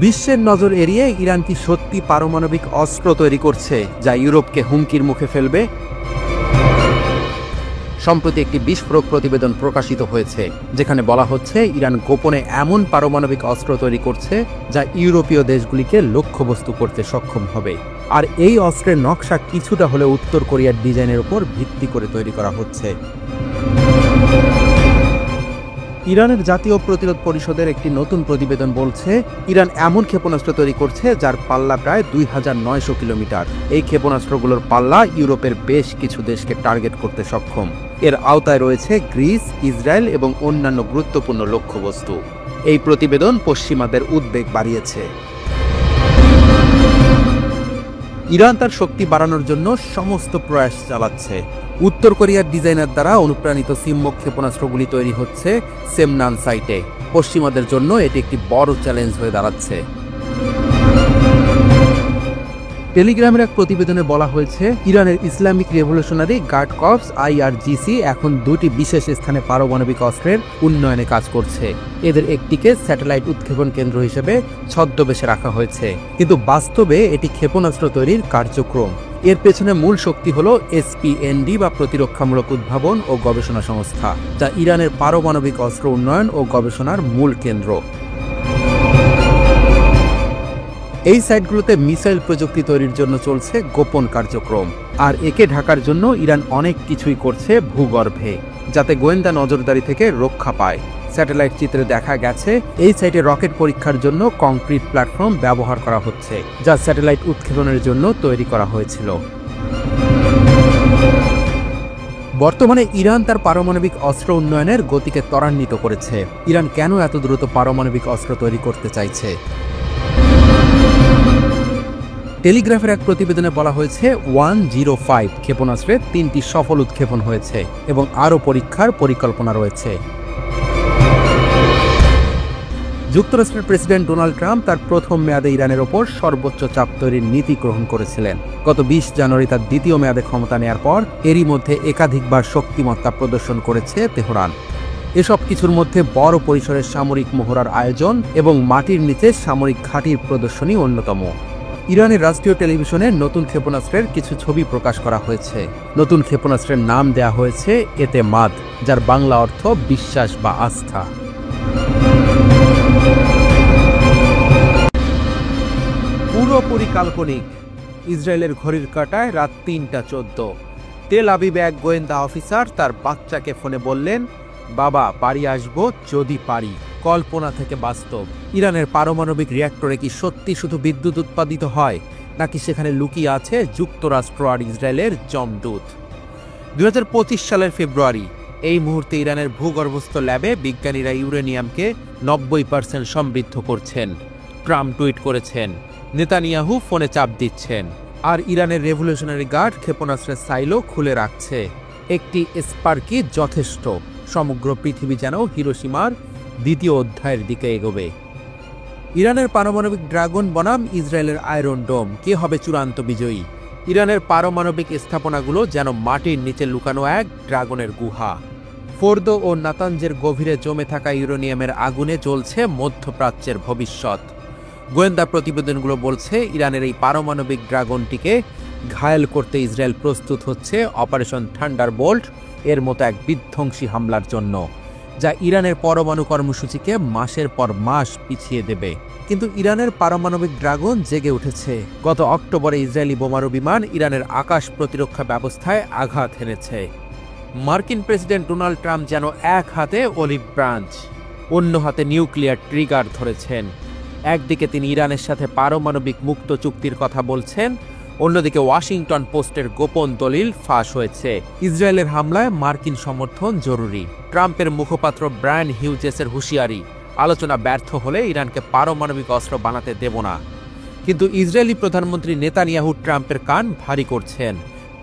বিশ্বের নজর এড়িয়ে ইরান কি সত্যি পারমাণবিক অস্ত্র তৈরি করছে যা ইউরোপকে হুমকির মুখে ফেলবে? সম্প্রতি একটি বিস্ফোরক প্রতিবেদন প্রকাশিত হয়েছে, যেখানে বলা হচ্ছে ইরান গোপনে এমন পারমাণবিক অস্ত্র তৈরি করছে যা ইউরোপীয় দেশগুলিকে লক্ষ্যবস্তু করতে সক্ষম হবে। আর এই অস্ত্রের নকশা কিছুটা হলেও উত্তর কোরিয়ার ডিজাইনের উপর ভিত্তি করে তৈরি করা হচ্ছে। ইরানের জাতীয় প্রতিরোধ পরিষদের একটি নতুন প্রতিবেদন বলছে, ইরান এমন ক্ষেপণাস্ত্র তৈরি করছে যার পাল্লা প্রায় 2900 কিলোমিটার। এই ক্ষেপণাস্ত্রগুলোর পাল্লা ইউরোপের বেশ কিছু দেশকে টার্গেট করতে সক্ষম। এর আওতায় রয়েছে গ্রিস, ইসরায়েল এবং অন্যান্য গুরুত্বপূর্ণ লক্ষ্যবস্তু। এই প্রতিবেদন পশ্চিমাদের উদ্বেগ বাড়িয়েছে। ইরান তার শক্তি বাড়ানোর জন্য সমস্ত প্রয়াস চালাচ্ছে। উত্তর কোরিয়ার ডিজাইনার দ্বারা অনুপ্রাণিত সিম্মক ক্ষেপণাস্ত্রগুলি তৈরি হচ্ছে সেমনান সাইটে। পশ্চিমাদের জন্য এটি একটি বড় চ্যালেঞ্জ হয়ে দাঁড়াচ্ছে। টেলিগ্রামের এক প্রতিবেদনে বলা হয়েছে, ইরানের Islamic revolutionary guard corps IRGC এখন দুটি বিশেষ স্থানে পারমাণবিক অস্ত্রের উন্নয়নে কাজ করছে। এদের একটিকে স্যাটেলাইট উৎক্ষেপণ কেন্দ্র হিসেবে ছদ্মবেশে রাখা হয়েছে, কিন্তু বাস্তবে এটি ক্ষেপণাস্ত্র তৈরির কার্যক্রম। এর পেছনে মূল শক্তি হল SPND বা প্রতিরক্ষামূলক উদ্ভাবন ও গবেষণা সংস্থা, যা ইরানের পারমাণবিক অস্ত্র উন্নয়ন ও গবেষণার মূল কেন্দ্র। এই সাইটগুলোতে মিসাইল প্রযুক্তি তৈরির জন্য চলছে গোপন কার্যক্রম, আর একে ঢাকার জন্য ইরান অনেক কিছুই করছে ভূগর্ভে, যাতে গোয়েন্দা নজরদারি থেকে রক্ষা পায়। স্যাটেলাইট চিত্রে দেখা গেছে এই সাইটে রকেট পরীক্ষার জন্য কংক্রিট প্ল্যাটফর্ম ব্যবহার করা হচ্ছে, যা স্যাটেলাইট উৎক্ষেপণের জন্য তৈরি করা হয়েছিল। বর্তমানে ইরান তার পারমাণবিক অস্ত্র উন্নয়নের গতিকে ত্বরান্বিত করেছে। ইরান কেন এত দ্রুত পারমাণবিক অস্ত্র তৈরি করতে চাইছে? টেলিগ্রাফের এক প্রতিবেদনে বলা হয়েছে, 105 ক্ষেপণাস্ত্রের 3টি সফল উৎক্ষেপণ হয়েছে এবং আরও পরীক্ষার পরিকল্পনা রয়েছে। যুক্তরাষ্ট্রের প্রেসিডেন্ট ডোনাল্ড ট্রাম্প তার প্রথম মেয়াদে ইরানের ওপর সর্বোচ্চ চাপ তৈরির নীতি গ্রহণ করেছিলেন। গত 20 জানুয়ারি তার দ্বিতীয় মেয়াদে ক্ষমতা নেয়ার পর এরই মধ্যে একাধিকবার শক্তিমত্তা প্রদর্শন করেছে তেহরান। এসব কিছুর মধ্যে বড় পরিসরের সামরিক মহড়ার আয়োজন এবং মাটির নিচে সামরিক ঘাঁটির প্রদর্শনী অন্যতম। ইরানের রাষ্ট্রীয় টেলিভিশনে নতুন ক্ষেপণাস্ত্রের কিছু ছবি প্রকাশ করা হয়েছে। নতুন ক্ষেপণাস্ত্রের নাম দেয়া হয়েছে এতেমাদ, যার বাংলা অর্থ বিশ্বাস বা আস্থা। পুরোপুরি কাল্পনিক। ইসরায়েলের ঘড়ির কাঁটায় রাত 3:14। তেল আবিবে এক গোয়েন্দা অফিসার তার বাচ্চাকে ফোনে বললেন, বাবা, বাড়ি আসবো যদি পারি। কল্পনা থেকে বাস্তব। ইরানের পারমাণবিক রিঅ্যাক্টরে কি সত্যি শুধু বিদ্যুৎ উৎপাদিত হয়, নাকি সেখানে লুকিয়ে আছে যুক্তরাষ্ট্র আর ইসরায়েলের জমদূত? 2025 সালের ফেব্রুয়ারি, এই মুহূর্তে ইরানের ভূগর্ভস্থ ল্যাবে বিজ্ঞানীরা ইউরেনিয়ামকে 90% সমৃদ্ধ করছেন। ট্রাম্প টুইট করেছেন, নেতানিয়াহু ফোনে চাপ দিচ্ছেন, আর ইরানের রেভলিউশনারি গার্ড ক্ষেপণাস্ত্রের সাইলো খুলে রাখছে। একটি স্পার্কি যথেষ্ট। সমগ্র পৃথিবী যেন হিরোশিমার দ্বিতীয় অধ্যায়ের দিকে এগোবে। ইরানের পারমাণবিক ড্রাগন বনাম ইসরায়েলের আয়রন ডোম, কে হবে চূড়ান্ত বিজয়ী? ইরানের পারমাণবিক স্থাপনাগুলো যেন মাটির নিচে লুকানো এক ড্রাগনের গুহা। ফোর্দো ও নাতানজের গভীরে জমে থাকা ইউরেনিয়ামের আগুনে জ্বলছে মধ্যপ্রাচ্যের ভবিষ্যৎ। গোয়েন্দা প্রতিবেদনগুলো বলছে, ইরানের এই পারমাণবিক ড্রাগনটিকে ঘায়েল করতে ইসরায়েল প্রস্তুত হচ্ছে অপারেশন থান্ডারবোল্ট এর মতো এক বিধ্বংসী হামলার জন্য, যা ইরানের পরমাণু কর্মসূচিকে মাসের পর মাস পিছিয়ে দেবে। কিন্তু ইরানের পারমাণবিক ড্রাগন জেগে উঠেছে। গত অক্টোবরে ইসরায়েলি বোমারু বিমান ইরানের আকাশ প্রতিরক্ষা ব্যবস্থায় আঘাত হেনেছে। মার্কিন প্রেসিডেন্ট ডোনাল্ড ট্রাম্প যেন এক হাতে অলিভ ব্রাঞ্চ, অন্য হাতে নিউক্লিয়ার ট্রিগার ধরেছেন। একদিকে তিনি ইরানের সাথে পারমাণবিক মুক্ত চুক্তির কথা বলছেন, অন্যদিকে ওয়াশিংটন পোস্টের গোপন দলিল ফাঁস হয়েছে। ইসরায়েলের হামলায় মার্কিন সমর্থন জরুরি। ট্রাম্পের মুখপাত্র ব্রায়ান হিউজেসের হুঁশিয়ারি, আলোচনা ব্যর্থ হলে ইরানকে পারমাণবিক অস্ত্র বানাতে দেব না। কিন্তু ইসরায়েলি প্রধানমন্ত্রী নেতানিয়াহু ট্রাম্পের কান ভারী করছেন।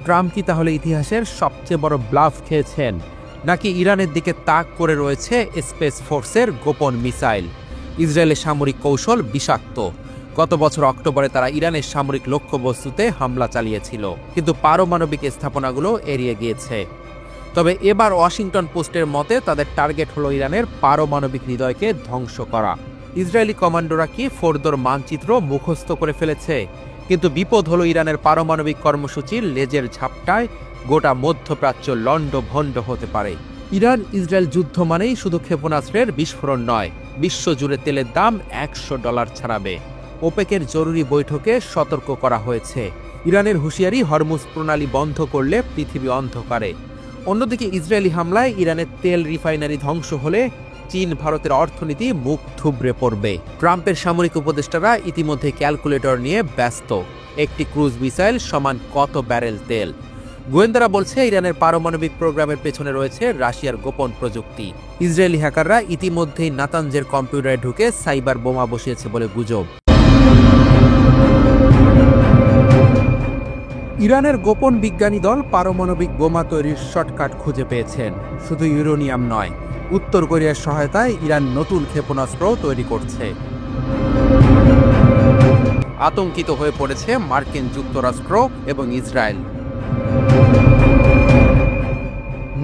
ট্রাম্প কি তাহলে ইতিহাসের সবচেয়ে বড় ব্লাফ খেয়েছেন, নাকি ইরানের দিকে তাক করে রয়েছে স্পেস ফোর্সের গোপন মিসাইল? ইসরায়েলের সামরিক কৌশল বিষাক্ত। গত বছর অক্টোবরে তারা ইরানের সামরিক লক্ষ্যবস্তুতে হামলা চালিয়েছিল, কিন্তু পারমাণবিক স্থাপনাগুলো এড়িয়ে গিয়েছে। তবে এবার ওয়াশিংটন পোস্টের মতে তাদের টার্গেট হলো ইরানের পারমাণবিক হৃদয়কে ধ্বংস করা। ইসরায়েলি কমান্ডোরা কি ফোর্দোর মানচিত্র মুখস্থ করে ফেলেছে? কিন্তু বিপদ হলো ইরানের পারমাণবিক কর্মসূচির লেজের ঝাপটায় গোটা মধ্যপ্রাচ্য লণ্ডভণ্ড হতে পারে। ইরান ইসরায়েল যুদ্ধ মানেই শুধু ক্ষেপণাস্ত্রের বিস্ফোরণ নয়, বিশ্বজুড়ে তেলের দাম $100 ছাড়াবে। ওপেকের জরুরি বৈঠকে সতর্ক করা হয়েছে। ইরানের হুঁশিয়ারি, হরমুজ প্রণালী বন্ধ করলে পৃথিবী অন্ধকারে। অন্যদিকে ইসরায়েলি হামলায় ইরানের তেল রিফাইনারি ধ্বংস হলে চীন ভারতের অর্থনীতি মুখ থুবড়ে পড়বে। ট্রাম্পের সামরিক উপদেষ্টারা ইতিমধ্যে ক্যালকুলেটর নিয়ে ব্যস্ত। একটি ক্রুজ মিসাইল সমান কত ব্যারেল তেল। গোয়েন্দারা বলছে ইরানের পারমাণবিক প্রোগ্রামের পেছনে রয়েছে রাশিয়ার গোপন প্রযুক্তি। ইসরায়েলি হ্যাকাররা ইতিমধ্যেই নাতানজের কম্পিউটারে ঢুকে সাইবার বোমা বসিয়েছে বলে গুজব। ইরানের গোপন বিজ্ঞানী দল পারমাণবিক বোমা তৈরির শর্টকাট খুঁজে পেয়েছেন। শুধু ইউরেনিয়াম নয়, উত্তর কোরিয়ার সহায়তায় ইরান নতুন ক্ষেপণাস্ত্র তৈরি করছে। আতঙ্কিত হয়ে পড়েছে মার্কিন যুক্তরাষ্ট্র এবং ইসরায়েল।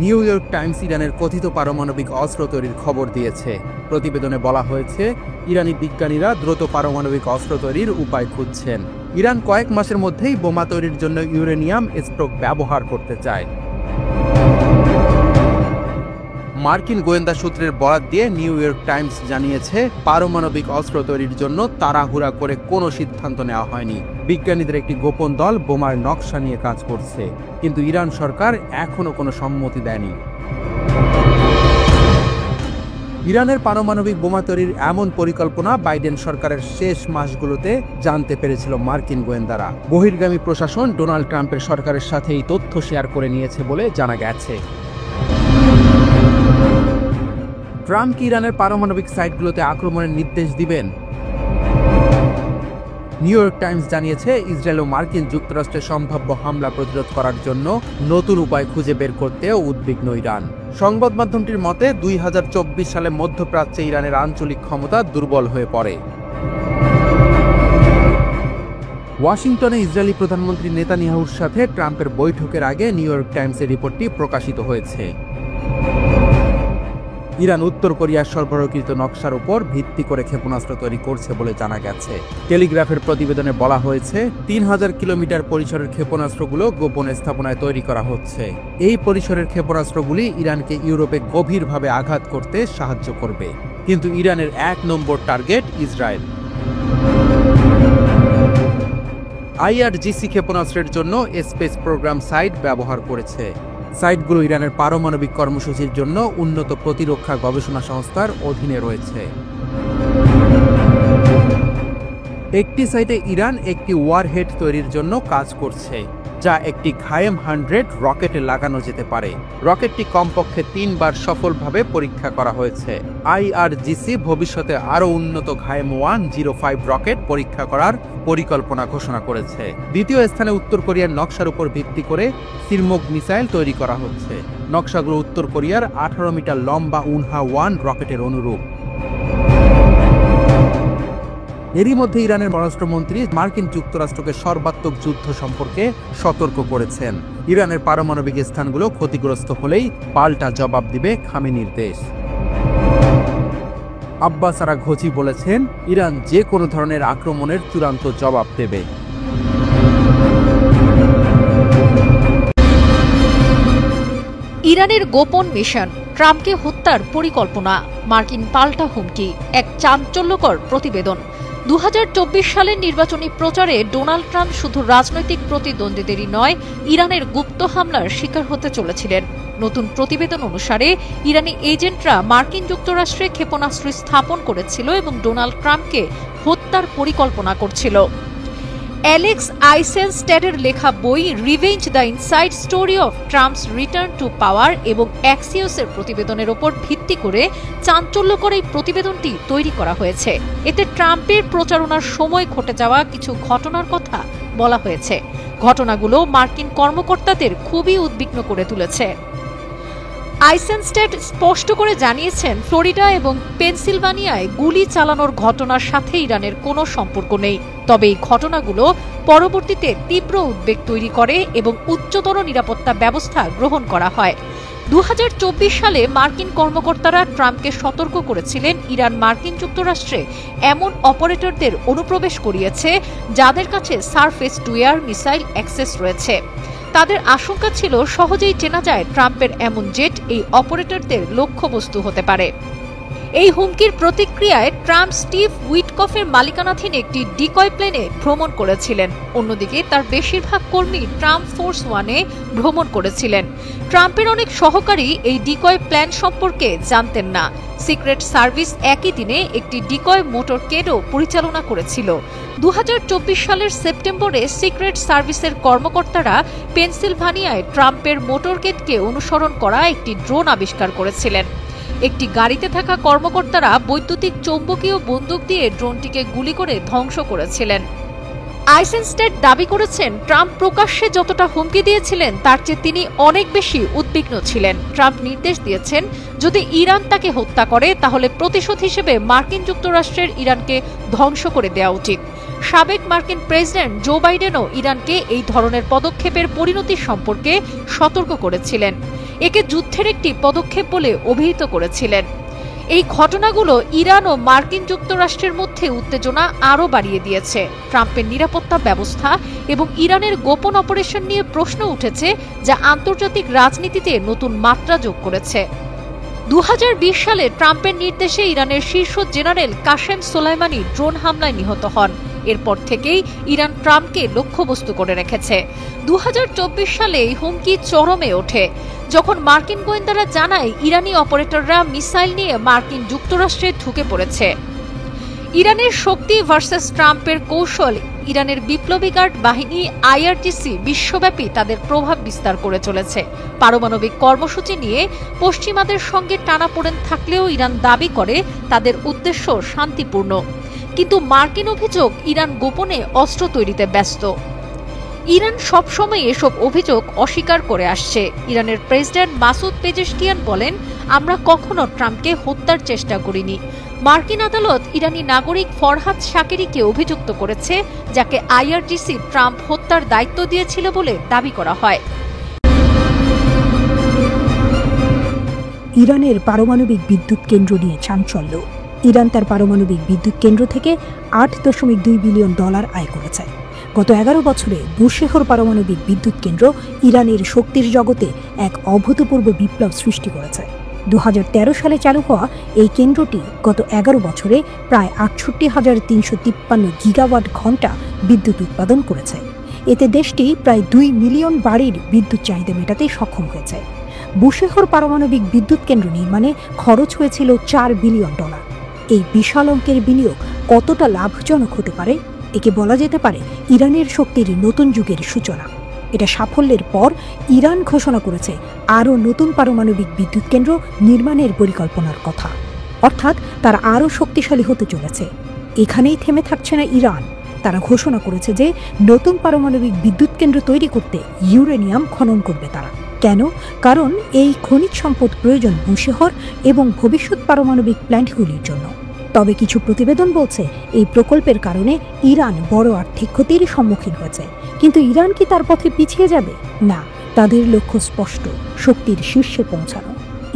নিউ ইয়র্ক টাইমস ইরানের কথিত পারমাণবিক অস্ত্র তৈরির খবর দিয়েছে। প্রতিবেদনে বলা হয়েছে, ইরানি বিজ্ঞানীরা দ্রুত পারমাণবিক অস্ত্র তৈরির উপায় খুঁজছেন। ইরান কয়েক মাসের মধ্যেই বোমা তৈরির জন্য ইউরেনিয়াম স্টক ব্যবহার করতে চায়। মার্কিন গোয়েন্দা সূত্রের বরাত দিয়ে নিউ ইয়র্ক টাইমস জানিয়েছে, পারমাণবিক অস্ত্র তৈরির জন্য তাড়াহুড়া করে কোনো সিদ্ধান্ত নেওয়া হয়নি। বিজ্ঞানীদের একটি গোপন দল বোমার নকশা নিয়ে কাজ করছে, কিন্তু ইরান সরকার এখনো কোনো সম্মতি দেয়নি। ইরানের পারমাণবিক বোমা তৈরির এমন পরিকল্পনা বাইডেন সরকারের শেষ মাসগুলোতে জানতে পেরেছিল মার্কিন গোয়েন্দারা। বহির্গামী প্রশাসন ডোনাল্ড ট্রাম্পের সরকারের সাথে এই তথ্য শেয়ার করে নিয়েছে বলে জানা গেছে। ট্রাম্প কি ইরানের পারমাণবিক সাইটগুলোতে আক্রমণের নির্দেশ দিবেন? নিউ ইয়র্ক টাইমস জানিয়েছে, ইসরায়েল ও মার্কিন যুক্তরাষ্ট্রের সম্ভাব্য হামলা প্রতিরোধ করার জন্য নতুন উপায় খুঁজে বের করতেও উদ্বিগ্ন ইরান। সংবাদ মাধ্যমটির মতে 2024 সালে মধ্যপ্রাচ্যে ইরানের আঞ্চলিক ক্ষমতা দুর্বল হয়ে পড়ে। ওয়াশিংটনে ইসরায়েলি প্রধানমন্ত্রী নেতানিয়াহুর সাথে ট্রাম্পের বৈঠকের আগে নিউ ইয়র্ক টাইমসের রিপোর্টটি প্রকাশিত হয়েছে। ইরান উত্তর কোরিয়ার সরবরাহকৃত নকশার উপর ভিত্তি করে ক্ষেপণাস্ত্র তৈরি করছে বলে জানা গেছে। টেলিগ্রাফের প্রতিবেদনে বলা হয়েছে, 3000 কিলোমিটার পরিসরের ক্ষেপণাস্ত্রগুলো গোপন স্থাপনায় তৈরি করা হচ্ছে। এই পরিসরের ক্ষেপণাস্ত্রগুলি ইরানকে ইউরোপে গভীরভাবে আঘাত করতে সাহায্য করবে। কিন্তু ইরানের 1 নম্বর টার্গেট ইসরায়েল। IRGC ক্ষেপণাস্ত্রের জন্য স্পেস প্রোগ্রাম সাইট ব্যবহার করেছে। সাইটগুলো ইরানের পারমাণবিক কর্মসূচির জন্য উন্নত প্রতিরক্ষা গবেষণা সংস্থার অধীনে রয়েছে। একটি সাইটে ইরান একটি ওয়ারহেড তৈরির জন্য কাজ করছে, যা একটি ঘায়েম 100 রকেটে লাগানো যেতে পারে। রকেটটি কমপক্ষে 3 বার সফলভাবে পরীক্ষা করা হয়েছে। IRGC ভবিষ্যতে আরও উন্নত ঘায়েম 105 রকেট পরীক্ষা করার পরিকল্পনা ঘোষণা করেছে। দ্বিতীয় স্থানে উত্তর কোরিয়ার নকশার উপর ভিত্তি করে সিরমোগ মিসাইল তৈরি করা হচ্ছে। নকশাগুলো উত্তর কোরিয়ার 18 মিটার লম্বা উনহা-1 রকেটের অনুরূপ। এরই মধ্যে ইরানের পররাষ্ট্রমন্ত্রী মার্কিন যুক্তরাষ্ট্রকে সর্বাত্মক যুদ্ধ সম্পর্কে সতর্ক করেছেন। ইরানের পারমাণবিক স্থানগুলো ক্ষতিগ্রস্ত হলেই পাল্টা জবাব দিবে খামেনির দেশ। আব্বাস আরাঘচি বলেছেন, ইরান যে কোনো ধরনের আক্রমণের চূড়ান্ত জবাব দেবে। ইরানের গোপন মিশন, ট্রাম্পকে হত্যার পরিকল্পনা, মার্কিন পাল্টা হুমকি, এক চাঞ্চল্যকর প্রতিবেদন। 2024 সালের নির্বাচনী প্রচারে ডোনাল্ড ট্রাম্প শুধু রাজনৈতিক প্রতিদ্বন্দ্বীদেরই নয়, ইরানের গুপ্ত হামলার শিকার হতে চলেছিলেন। নতুন প্রতিবেদন অনুসারে ইরানি এজেন্টরা মার্কিন যুক্তরাষ্ট্রে ক্ষেপণাস্ত্র স্থাপন করেছিল এবং ডোনাল্ড ট্রাম্পকে হত্যার পরিকল্পনা করছিল। অ্যালেক্স আইসেনস্টেডের লেখা বই revenge the inside story of Trump's return to power এবং অ্যাক্সিওসের প্রতিবেদনের ওপর ভিত্তি করে চাঞ্চল্যকর এই প্রতিবেদনটি তৈরি করা হয়েছে। এতে ট্রাম্পের প্রচারণার সময় ঘটে যাওয়া কিছু ঘটনার কথা বলা হয়েছে। ঘটনাগুলো মার্কিন কর্মকর্তাদের খুবই উদ্বিগ্ন করে তুলেছে। আইসেনস্টেড স্পষ্ট করে জানিয়েছেন, ফ্লোরিডা এবং পেনসিলভানিয়ায় গুলি চালানোর ঘটনার সাথে ইরানের কোনো সম্পর্ক নেই। তবে এই ঘটনাগুলো পরবর্তীতে তীব্র উদ্বেগ তৈরি করে এবং উচ্চতর নিরাপত্তা ব্যবস্থা গ্রহণ করা হয়। 2024 সালে মার্কিন কর্মকর্তারা ট্রাম্পকে সতর্ক করেছিলেন ইরান মার্কিন যুক্তরাষ্ট্রে এমন অপারেটরদের অনুপ্রবেশ করিয়েছে যাদের কাছে surface two air missile access রয়েছে। তাদের আশঙ্কা ছিল সহজেই চেনা যায় ট্রাম্পের এমন জেট এই অপারেটরদের লক্ষ্যবস্তু হতে পারে। এই হুমকির প্রতিক্রিয়ায় ট্রাম্প স্টিভ উইটকফের মালিকানাধীন একটি ডিকয় প্লেনে ভ্রমণ করেছিলেন। অন্যদিকে তার বেশিরভাগ কর্মী ট্রাম্প ফোর্স ওয়ানে ভ্রমণ করেছিলেন। ট্রাম্পের অনেক সহকারী এই ডিকয় প্ল্যান সম্পর্কে জানতেন না। সিক্রেট সার্ভিস একই দিনে একটি ডিকয় মোটরকেডও পরিচালনা করেছিল। 2024 সালের সেপ্টেম্বরে সিক্রেট সার্ভিসের কর্মকর্তারা পেনসিলভানিয়ায় ট্রাম্পের মোটরকেডকে অনুসরণ করা একটি ড্রোন আবিষ্কার করেছিলেন। একটি গাড়িতে থাকা কর্মকর্তারা বৈদ্যুতিক চৌম্বকীয় বন্দুক দিয়ে ড্রোনটিকে গুলি করে ধ্বংস করেছিলেন। আইসেনস্টেট দাবি করেছেন ট্রাম্প প্রকাশ্যে যতটা হুমকি দিয়েছিলেন তার চেয়ে তিনি অনেক বেশি উদ্বিগ্ন ছিলেন। ট্রাম্প নির্দেশ দিয়েছেন যদি ইরান তাকে হত্যা করে তাহলে প্রতিশোধ হিসেবে মার্কিন যুক্তরাষ্ট্রের ইরানকে ধ্বংস করে দেওয়া উচিত। সাবেক মার্কিন প্রেসিডেন্ট জো বাইডেনও ইরানকে এই ধরনের পদক্ষেপের পরিণতি সম্পর্কে সতর্ক করেছিলেন। একে যুদ্ধের একটি পদক্ষেপ বলে অভিহিত করেছিলেন। এই ঘটনাগুলো ইরান ও মার্কিন যুক্তরাষ্ট্রের মধ্যে উত্তেজনা আরও বাড়িয়ে দিয়েছে। ট্রাম্পের নিরাপত্তা ব্যবস্থা এবং ইরানের গোপন অপারেশন নিয়ে প্রশ্ন উঠেছে যা আন্তর্জাতিক রাজনীতিতে নতুন মাত্রা যোগ করেছে। 2020 সালে ট্রাম্পের নির্দেশে ইরানের শীর্ষ জেনারেল কাশেম সোলাইমানি ড্রোন হামলায় নিহত হন। এরপর থেকেই ইরান ট্রাম্পকে লক্ষ্যবস্তু করে রেখেছে। 2024 সালে এই হুমকি চরমে ওঠে যখন মার্কিন গোয়েন্দারা জানায় ইরানি অপারেটররা মিসাইল নিয়ে মার্কিন যুক্তরাষ্ট্রে ঢুকে পড়েছে। ইরানের শক্তি ভার্সেস ট্রাম্পের কৌশল ইরানের বিপ্লবী গার্ড বাহিনী আইআরজিসি বিশ্বব্যাপী তাদের প্রভাব বিস্তার করে চলেছে। পারমাণবিক কর্মসূচি নিয়ে পশ্চিমাদের সঙ্গে টানাপোড়েন থাকলেও ইরান দাবি করে তাদের উদ্দেশ্য শান্তিপূর্ণ। কিন্তু মার্কিন অভিযোগ ইরান গোপনে অস্ত্র তৈরিতে ব্যস্ত। ইরান সবসময় এসব অভিযোগ অস্বীকার করে আসছে। ইরানের প্রেসিডেন্ট মাসুদ পেজেশকিয়ান বলেন, আমরা কখনো ট্রাম্পকে হত্যার চেষ্টা করিনি। মার্কিন আদালত ইরানি নাগরিক ফরহাদ শাকিরিকে অভিযুক্ত করেছে, যাকে আইআরজিসি ট্রাম্প হত্যার দায়িত্ব দিয়েছিল বলে দাবি করা হয়। ইরানের পারমাণবিক বিদ্যুৎ কেন্দ্র নিয়ে চাঞ্চল্য। ইরান তার পারমাণবিক বিদ্যুৎ কেন্দ্র থেকে $8.2 বিলিয়ন আয় করেছে। গত 11 বছরে বুশেহর পারমাণবিক বিদ্যুৎ কেন্দ্র ইরানের শক্তির জগতে এক অভূতপূর্ব বিপ্লব সৃষ্টি করেছে। 2013 সালে চালু হওয়া এই কেন্দ্রটি গত 11 বছরে প্রায় 68,353 গিগাওয়াট ঘণ্টা বিদ্যুৎ উৎপাদন করেছে। এতে দেশটি প্রায় 2 মিলিয়ন বাড়ির বিদ্যুৎ চাহিদা মেটাতে সক্ষম হয়েছে। বুশেহর পারমাণবিক বিদ্যুৎ কেন্দ্র নির্মাণে খরচ হয়েছিল $4 বিলিয়ন। এই বিশাল অঙ্কের বিনিয়োগ কতটা লাভজনক হতে পারে? একে বলা যেতে পারে ইরানের শক্তির নতুন যুগের সূচনা। এটা সাফল্যের পর ইরান ঘোষণা করেছে আরও নতুন পারমাণবিক বিদ্যুৎ কেন্দ্র নির্মাণের পরিকল্পনার কথা। অর্থাৎ তারা আরও শক্তিশালী হতে চলেছে। এখানেই থেমে থাকছে না ইরান। তারা ঘোষণা করেছে যে নতুন পারমাণবিক বিদ্যুৎ কেন্দ্র তৈরি করতে ইউরেনিয়াম খনন করবে তারা। কেন? কারণ এই খনিজ সম্পদ প্রয়োজন বুশেহর এবং ভবিষ্যৎ পারমাণবিক প্ল্যান্টগুলির জন্য। তবে কিছু প্রতিবেদন বলছে এই প্রকল্পের কারণে ইরান বড় আর্থিক ক্ষতির সম্মুখীন হয়েছে। কিন্তু ইরান কি তার পথে পিছিয়ে যাবে? না, তাদের লক্ষ্য স্পষ্ট, শক্তির শীর্ষে পৌঁছানো।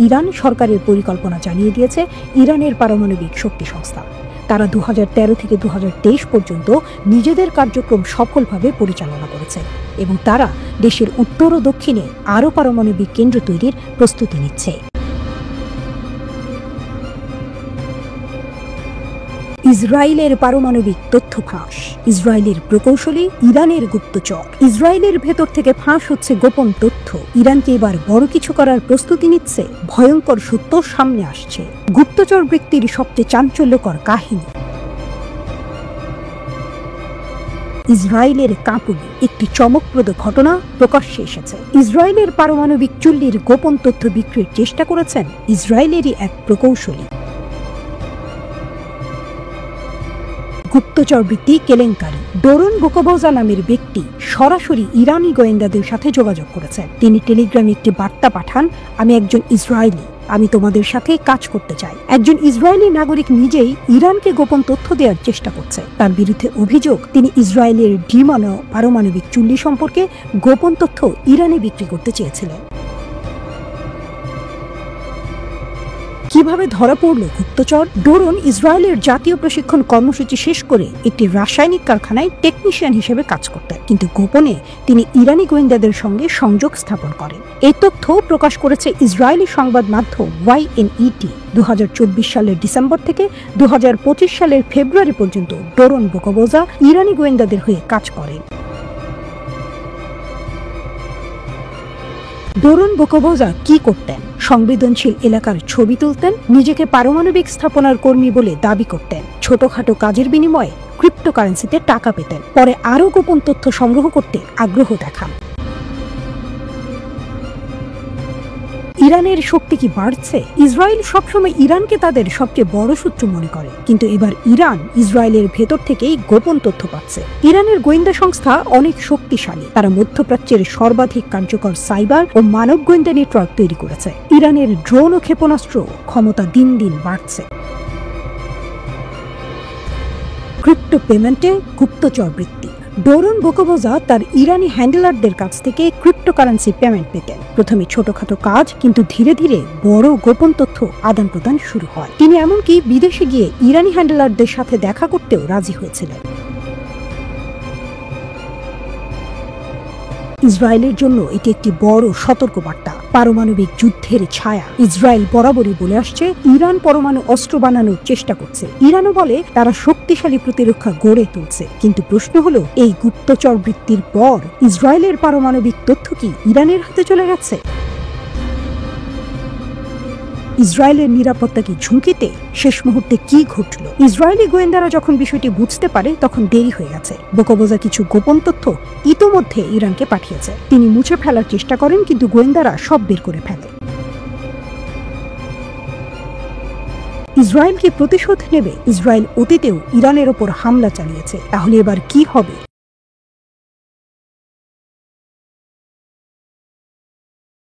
ইরান সরকারের পরিকল্পনা জানিয়ে দিয়েছে ইরানের পারমাণবিক শক্তি সংস্থা। তারা 2013 থেকে 2023 পর্যন্ত নিজেদের কার্যক্রম সফলভাবে পরিচালনা করেছে এবং তারা দেশের উত্তর ও দক্ষিণে আরও পারমাণবিক কেন্দ্র তৈরির প্রস্তুতি নিচ্ছে। ইসরায়েলের পারমাণবিক তথ্য ফাঁস। ইসরায়েলের প্রকৌশলী, ইরানের গুপ্তচর। ইসরায়েলের ভেতর থেকে ফাঁস হচ্ছে গোপন তথ্য। ইরানকে এবার বড় কিছু করার প্রস্তুতি নিচ্ছে। ভয়ঙ্কর সত্য সামনে আসছে। গুপ্তচর বৃত্তির সবচেয়ে চাঞ্চল্যকর কাহিনী। ইসরায়েলের কাপুলে একটি চমকপ্রদ ঘটনা প্রকাশ্যে এসেছে। ইসরায়েলের পারমাণবিক চুল্লির গোপন তথ্য বিক্রির চেষ্টা করেছেন ইসরায়েলেরই এক প্রকৌশলী। গুপ্তচর বৃত্তি কেলেঙ্কারি। ডোরন বুকোবোজা নামের ব্যক্তি সরাসরি ইরানি গোয়েন্দাদের সাথে যোগাযোগ করেছেন। তিনি টেলিগ্রামে একটি বার্তা পাঠান, আমি একজন ইসরায়েলি, আমি তোমাদের সাথে কাজ করতে চাই। একজন ইসরায়েলি নাগরিক নিজেই ইরানকে গোপন তথ্য দেওয়ার চেষ্টা করছে। তার বিরুদ্ধে অভিযোগ তিনি ইসরায়েলের ডিমানো পারমাণবিক চুল্লি সম্পর্কে গোপন তথ্য ইরানে বিক্রি করতে চেয়েছিলেন। কিভাবে ধরা পড়ল গুপ্তচর? ডোরন ইসরায়েলের জাতীয় প্রশিক্ষণ কর্মসূচি শেষ করে একটি রাসায়নিক কারখানায় টেকনিশিয়ান হিসেবে কাজ করতেন, কিন্তু গোপনে তিনি ইরানি গোয়েন্দাদের সঙ্গে সংযোগ স্থাপন করেন। এই তথ্য প্রকাশ করেছে ইসরায়েলি সংবাদ মাধ্যম YNET। 2024 সালের ডিসেম্বর থেকে 2025 সালের ফেব্রুয়ারি পর্যন্ত ডোরন বোকোবোজা ইরানি গোয়েন্দাদের হয়ে কাজ করেন। ডোরন বোকোবোজা কি করতেন? সংবেদনশীল এলাকার ছবি তুলতেন, নিজেকে পারমাণবিক স্থাপনার কর্মী বলে দাবি করতেন, ছোটখাটো কাজের বিনিময়ে ক্রিপ্টোকারেন্সিতে টাকা পেতেন, পরে আরও গোপন তথ্য সংগ্রহ করতে আগ্রহ দেখান। ইরানের শক্তি কি বাড়ছে? ইসরায়েল সবসময় ইরানকে তাদের সবচেয়ে বড় শত্রু মনে করে, কিন্তু এবার ইরান ইসরায়েলের ভেতর থেকেই গোপন তথ্য পাচ্ছে। ইরানের গোয়েন্দা সংস্থা অনেক শক্তিশালী, তারা মধ্যপ্রাচ্যের সর্বাধিক কার্যকর সাইবার ও মানব গোয়েন্দা নেটওয়ার্ক তৈরি করেছে। ইরানের ড্রোন ও ক্ষেপণাস্ত্র ক্ষমতা দিন দিন বাড়ছে। ক্রিপ্টো পেমেন্টে গুপ্তচর বৃত্তি। ডোরন বোকোবোজা তার ইরানি হ্যান্ডলারদের কাছ থেকে ক্রিপ্টোকারেন্সি পেমেন্ট পেতেন। প্রথমে ছোটখাটো কাজ, কিন্তু ধীরে ধীরে বড় গোপন তথ্য আদান প্রদান শুরু হয়। তিনি এমনকি বিদেশে গিয়ে ইরানি হ্যান্ডলারদের সাথে দেখা করতেও রাজি হয়েছিলেন। ইসরায়েলের জন্য এটি একটি বড় সতর্কবার্তা। পারমাণবিক যুদ্ধের ছায়া। ইসরায়েল বরাবরই বলে আসছে ইরান পরমাণু অস্ত্র বানানোর চেষ্টা করছে। ইরানও বলে তারা শক্তিশালী প্রতিরক্ষা গড়ে তুলছে। কিন্তু প্রশ্ন হলো, এই গুপ্তচর বৃত্তির পর ইসরায়েলের পারমাণবিক তথ্য কি ইরানের হাতে চলে গেছে? ইসরায়েলের নিরাপত্তা কি ঝুঁকিতে? শেষ মুহূর্তে কি ঘটল? ইসরায়েলি গোয়েন্দারা যখন বিষয়টি বুঝতে পারে তখন দেরি হয়ে গেছে। বোকোবোজা কিছু গোপন তথ্য ইতোমধ্যে ইরানকে পাঠিয়েছে। তিনি মুছে ফেলার চেষ্টা করেন, কিন্তু গোয়েন্দারা সব বের করে ফেলে। ইসরায়েল কি প্রতিশোধ নেবে? ইসরায়েল অতীতেও ইরানের ওপর হামলা চালিয়েছে, তাহলে এবার কি হবে?